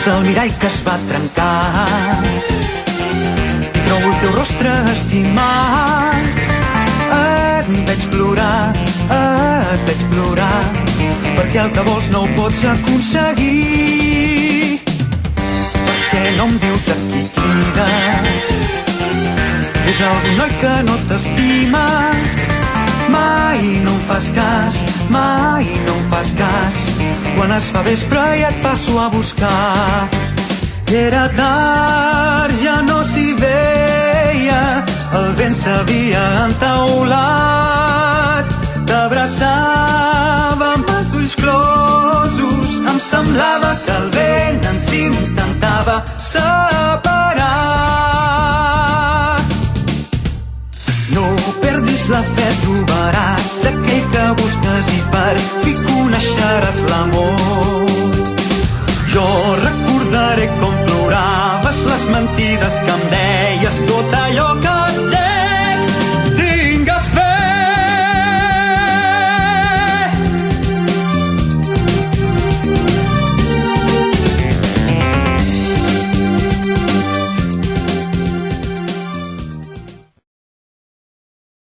dins del mirall que es va trencar. I trobo el teu rostre estimat. Et veig plorar, perquè el que vols no ho pots aconseguir. Per què no em dius a qui crides? És algun noi que no t'estima. Mai no em fas cas, mai no em fas cas. Quan es fa vespre i et passo a buscar. Era tard, ja no s'hi veia, el vent s'havia entaulat. T'abraçava amb els ulls closos, em semblava que el vent ens intentava separar. No perdis la fe, trobaràs aquell que busques i per fi coneixeràs l'amor. Jo